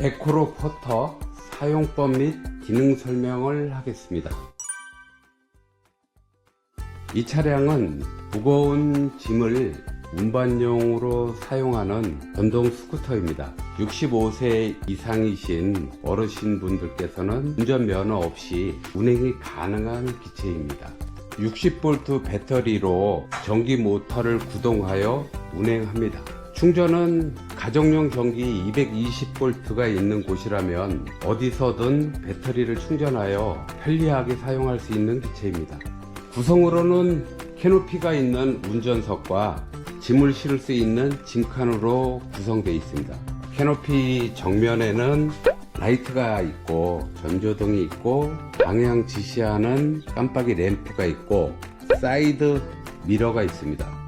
에코로 포터 사용법 및 기능 설명을 하겠습니다. 이 차량은 무거운 짐을 운반용으로 사용하는 전동 스쿠터입니다. 65세 이상이신 어르신 분들께서는 운전면허 없이 운행이 가능한 기체입니다. 60V 배터리로 전기 모터를 구동하여 운행합니다. 충전은 가정용 전기 220V가 있는 곳이라면 어디서든 배터리를 충전하여 편리하게 사용할 수 있는 기체입니다. 구성으로는 캐노피가 있는 운전석과 짐을 실을 수 있는 짐칸으로 구성되어 있습니다. 캐노피 정면에는 라이트가 있고 전조등이 있고 방향 지시하는 깜빡이 램프가 있고 사이드 미러가 있습니다.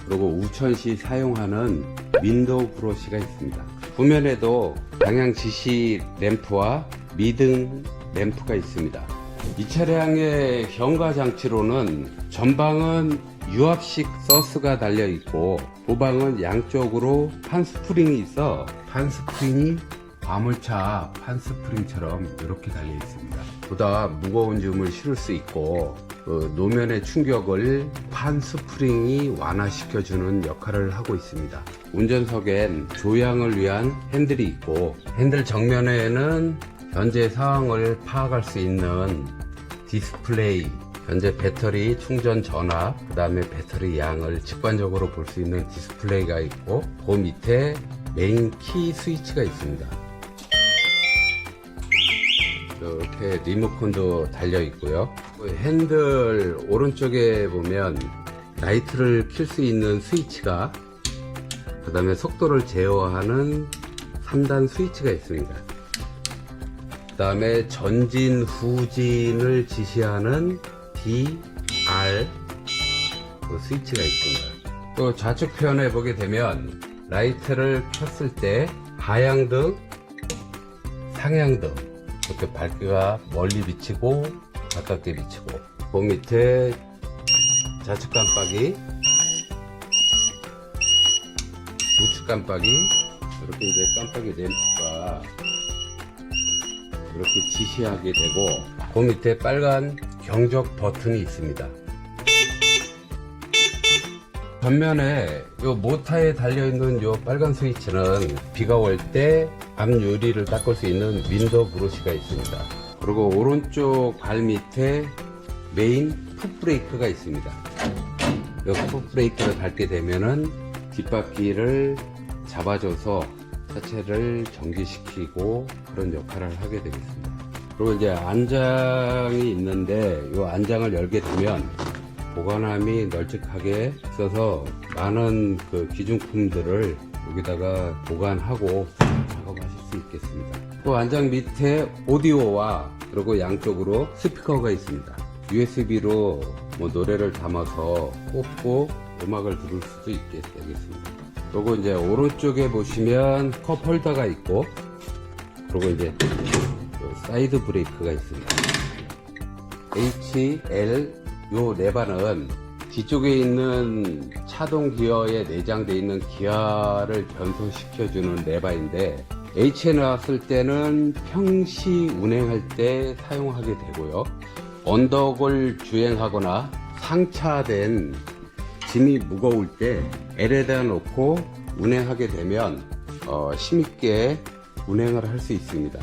그리고 우천 시 사용하는 윈도우 브러시가 있습니다. 후면에도 방향 지시 램프와 미등 램프가 있습니다. 이 차량의 현가 장치로는 전방은 유압식 서스가 달려 있고 후방은 양쪽으로 판스프링이 있어 판스프링이 화물차 판스프링처럼 이렇게 달려 있습니다. 보다 무거운 짐을 실을 수 있고 노면의 충격을 판스프링이 완화시켜주는 역할을 하고 있습니다. 운전석엔 조향을 위한 핸들이 있고 핸들 정면에는 현재 상황을 파악할 수 있는 디스플레이, 현재 배터리 충전 전압, 그 다음에 배터리 양을 직관적으로 볼 수 있는 디스플레이가 있고 그 밑에 메인 키 스위치가 있습니다. 이렇게 리모컨도 달려 있고요. 핸들 오른쪽에 보면 라이트를 켤 수 있는 스위치가, 그 다음에 속도를 제어하는 3단 스위치가 있습니다. 그 다음에 전진 후진을 지시하는 DR 스위치가 있습니다. 또 좌측편에 보게 되면 라이트를 켰을 때 하향등, 상향등 이렇게 밝기가 멀리 비치고 가깝게 비치고, 그 밑에 좌측 깜빡이, 우측 깜빡이, 이렇게 이제 깜빡이 램프가 이렇게 지시하게 되고 그 밑에 빨간 경적 버튼이 있습니다. 전면에 요 모터에 달려있는 요 빨간 스위치는 비가 올 때 앞 유리를 닦을 수 있는 윈도우 브러시가 있습니다. 그리고 오른쪽 발 밑에 메인 풋브레이크가 있습니다. 이 풋브레이크를 밟게 되면은 뒷바퀴를 잡아줘서 차체를 정지시키고 그런 역할을 하게 되겠습니다. 그리고 이제 안장이 있는데 이 안장을 열게 되면 보관함이 널찍하게 있어서 많은 그 기중품들을 여기다가 보관하고 작업하실 수 있겠습니다. 또 안장 밑에 오디오와 그리고 양쪽으로 스피커가 있습니다. USB로 뭐 노래를 담아서 꽂고 음악을 들을 수도 되겠습니다. 그리고 이제 오른쪽에 보시면 컵 홀더가 있고, 그리고 이제 사이드 브레이크가 있습니다. HL 요 레바는 뒤쪽에 있는 차동 기어에 내장되어 있는 기아를 변속시켜주는 레바인데, H에 나왔을 때는 평시 운행할 때 사용하게 되고요. 언덕을 주행하거나 상차된 짐이 무거울 때 L에다 놓고 운행하게 되면 힘있게 운행을 할 수 있습니다.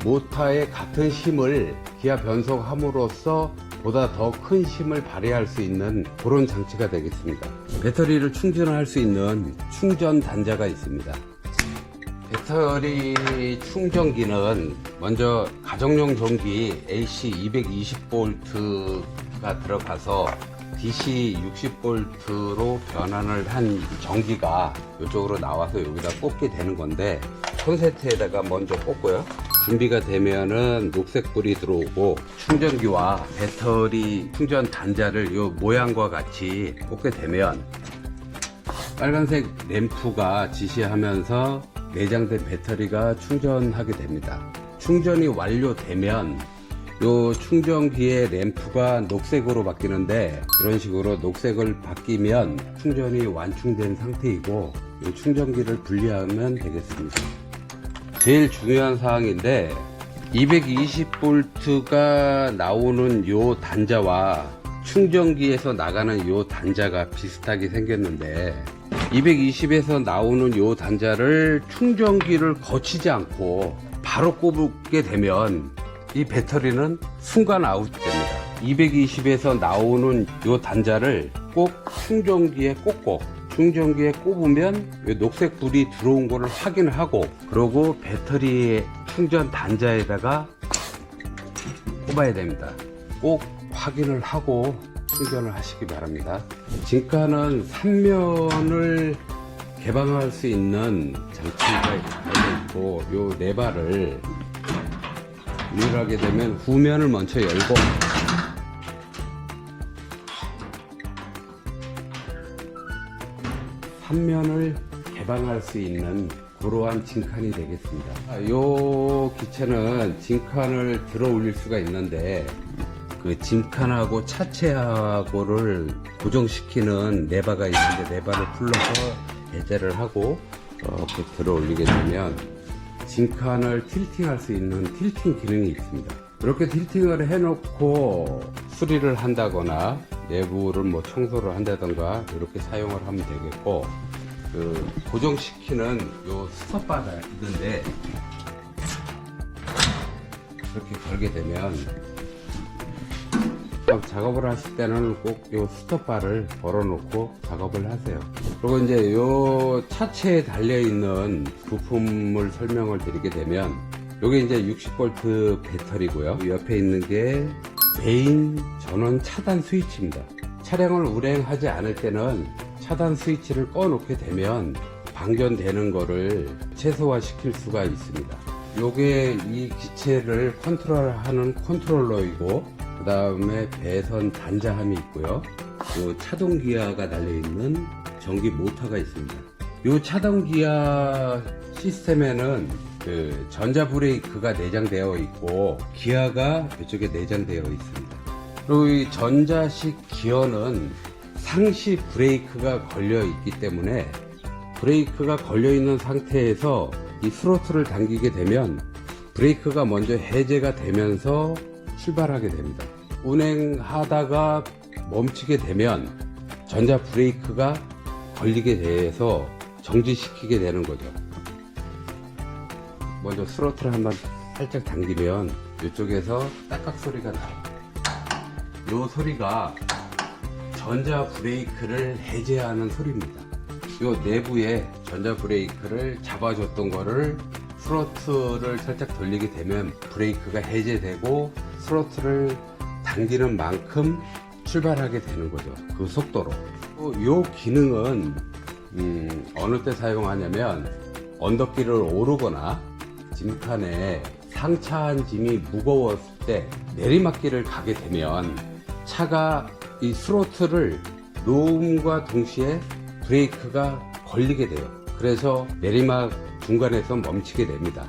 모터의 같은 힘을 기아 변속함으로써 보다 더 큰 힘을 발휘할 수 있는 그런 장치가 되겠습니다. 배터리를 충전할 수 있는 충전 단자가 있습니다. 배터리 충전기는 먼저 가정용 전기 AC 220V가 들어가서 DC 60V로 변환을 한 전기가 이쪽으로 나와서 여기다 꽂게 되는 건데, 콘센트에다가 먼저 꽂고요. 준비가 되면은 녹색 불이 들어오고 충전기와 배터리 충전 단자를 이 모양과 같이 꽂게 되면 빨간색 램프가 지시하면서 내장된 배터리가 충전하게 됩니다. 충전이 완료되면 요 충전기의 램프가 녹색으로 바뀌는데, 이런 식으로 녹색을 바뀌면 충전이 완충된 상태이고 이 충전기를 분리하면 되겠습니다. 제일 중요한 사항인데 220V가 나오는 요 단자와 충전기에서 나가는 요 단자가 비슷하게 생겼는데 220에서 나오는 요 단자를 충전기를 거치지 않고 바로 꼽게 되면 이 배터리는 순간 아웃됩니다. 220에서 나오는 요 단자를 꼭 충전기에 꽂고 충전기에 꼽으면 녹색 불이 들어온 거를 확인하고 그러고 배터리 충전 단자에다가 꼽아야 됩니다. 꼭 확인을 하고 충전을 하시기 바랍니다. 진카는 3면을 개방할 수 있는 장치가 달려있고 요 레바를 유일하게 되면 후면을 먼저 열고 삼면을 개방할 수 있는 그러한 진칸이 되겠습니다. 요 기체는 진칸을 들어 올릴 수가 있는데 그 진칸하고 차체하고를 고정시키는 레바가 있는데 레바를 풀러서 해제를 하고 이렇게 들어 올리게 되면 진칸을 틸팅할 수 있는 틸팅 기능이 있습니다. 이렇게 틸팅을 해놓고 수리를 한다거나 내부를 뭐 청소를 한다던가 이렇게 사용을 하면 되겠고 그 고정시키는 요 스톱바가 있는데 이렇게 걸게 되면 작업을 하실 때는 꼭 요 스톱바를 걸어 놓고 작업을 하세요. 그리고 이제 요 차체에 달려 있는 부품을 설명을 드리게 되면 요게 이제 60V 배터리고요. 옆에 있는 게 메인 전원 차단 스위치입니다. 차량을 운행하지 않을 때는 차단 스위치를 꺼 놓게 되면 방전되는 거를 최소화 시킬 수가 있습니다. 요게 이 기체를 컨트롤하는 컨트롤러이고 그 다음에 배선 단자함이 있고요. 요 차동 기아가 달려있는 전기 모터가 있습니다. 요 차동 기아 시스템에는 그 전자 브레이크가 내장되어 있고 기아가 이쪽에 내장되어 있습니다. 그리고 이 전자식 기어는 상시 브레이크가 걸려 있기 때문에 브레이크가 걸려 있는 상태에서 이 스로틀을 당기게 되면 브레이크가 먼저 해제가 되면서 출발하게 됩니다. 운행하다가 멈추게 되면 전자 브레이크가 걸리게 돼서 정지시키게 되는 거죠. 먼저 스로틀을 한번 살짝 당기면 이쪽에서 딱딱 소리가 나요. 이 소리가 전자 브레이크를 해제하는 소리입니다. 이 내부에 전자 브레이크를 잡아줬던 거를 스로틀을 살짝 돌리게 되면 브레이크가 해제되고 스로틀을 당기는 만큼 출발하게 되는 거죠. 그 속도로. 이 기능은 어느 때 사용하냐면 언덕길을 오르거나 짐칸에 상차한 짐이 무거웠을 때 내리막길을 가게 되면 차가 이 스로틀을 놓음과 동시에 브레이크가 걸리게 돼요. 그래서 내리막 중간에서 멈추게 됩니다.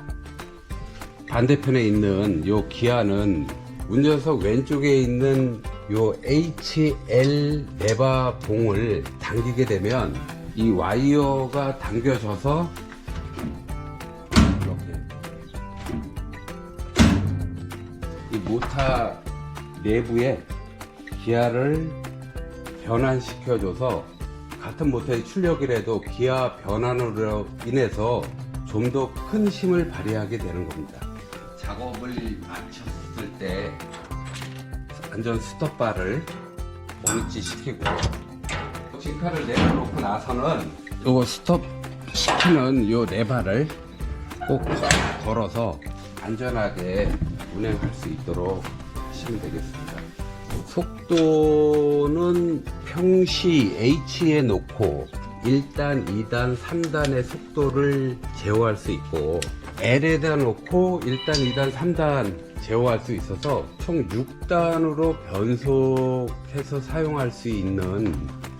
반대편에 있는 요 기아는 운전석 왼쪽에 있는 요 HL 레바 봉을 당기게 되면 이 와이어가 당겨져서 이렇게 이 모터 내부에 기아를 변환시켜줘서 같은 모터의 출력이라도 기아 변환으로 인해서 좀 더 큰 힘을 발휘하게 되는 겁니다. 작업을 마쳤을 때 안전 스톱바를 원위치시키고 진카를 내려놓고 나서는 요거 스톱 시키는 요 레바를 꼭 걸어서 안전하게 운행할 수 있도록 하시면 되겠습니다. 속도는 평시 H에 놓고 1단, 2단, 3단의 속도를 제어할 수 있고 L에다 놓고 1단, 2단, 3단 제어할 수 있어서 총 6단으로 변속해서 사용할 수 있는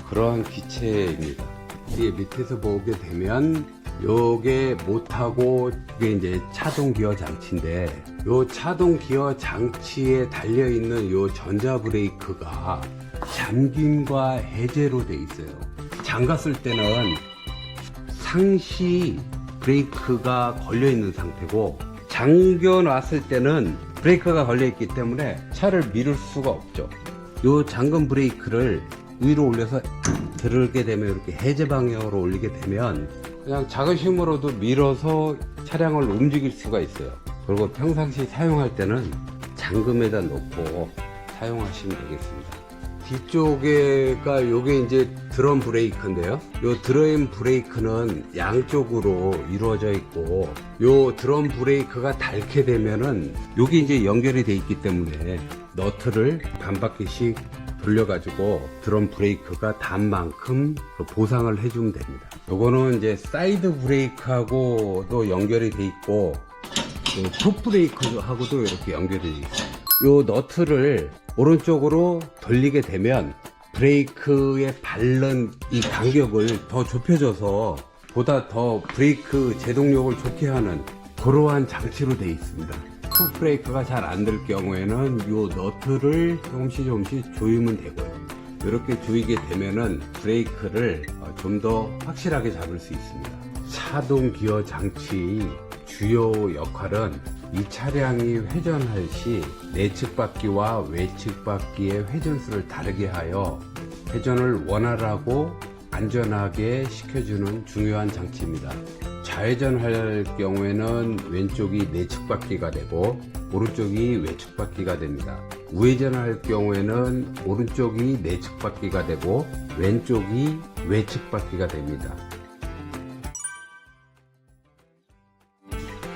그러한 기체입니다. 이게 밑에서 보게 되면 요게 못하고 이게 이제 차동 기어 장치인데 요 차동 기어 장치에 달려 있는 요 전자 브레이크가 잠김과 해제로 돼 있어요. 잠갔을 때는 상시 브레이크가 걸려 있는 상태고, 잠겨 놨을 때는 브레이크가 걸려 있기 때문에 차를 미룰 수가 없죠. 요 잠금 브레이크를 위로 올려서 들게 되면, 이렇게 해제 방향으로 올리게 되면 그냥 작은 힘으로도 밀어서 차량을 움직일 수가 있어요. 그리고 평상시 사용할 때는 잠금에다 놓고 사용하시면 되겠습니다. 뒤쪽에가 요게 이제 드럼 브레이크인데요. 요 드럼 브레이크는 양쪽으로 이루어져 있고, 요 드럼 브레이크가 닳게 되면은 요게 이제 연결이 돼 있기 때문에 너트를 반바퀴씩 돌려가지고 드럼 브레이크가 단 만큼 보상을 해주면 됩니다. 요거는 이제 사이드 브레이크하고도 연결이 돼 있고, 풋 브레이크하고도 이렇게 연결이 돼 있어요. 요 너트를 오른쪽으로 돌리게 되면 브레이크에 밟는 이 간격을 더 좁혀줘서 보다 더 브레이크 제동력을 좋게 하는 그러한 장치로 되어 있습니다. 풋 브레이크가 잘 안 될 경우에는 요 너트를 조금씩 조이면 되고요. 이렇게 조이게 되면은 브레이크를 좀 더 확실하게 잡을 수 있습니다. 차동 기어 장치 주요 역할은 이 차량이 회전할 시 내측 바퀴와 외측 바퀴의 회전수를 다르게 하여 회전을 원활하고 안전하게 시켜주는 중요한 장치입니다. 좌회전할 경우에는 왼쪽이 내측 바퀴가 되고 오른쪽이 외측 바퀴가 됩니다. 우회전할 경우에는 오른쪽이 내측 바퀴가 되고 왼쪽이 외측 바퀴가 됩니다.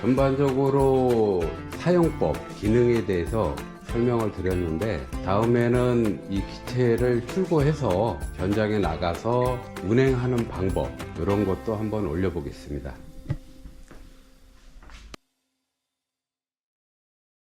전반적으로 사용법, 기능에 대해서 설명을 드렸는데, 다음에는 이 기체를 출고해서 현장에 나가서 운행하는 방법, 이런 것도 한번 올려보겠습니다.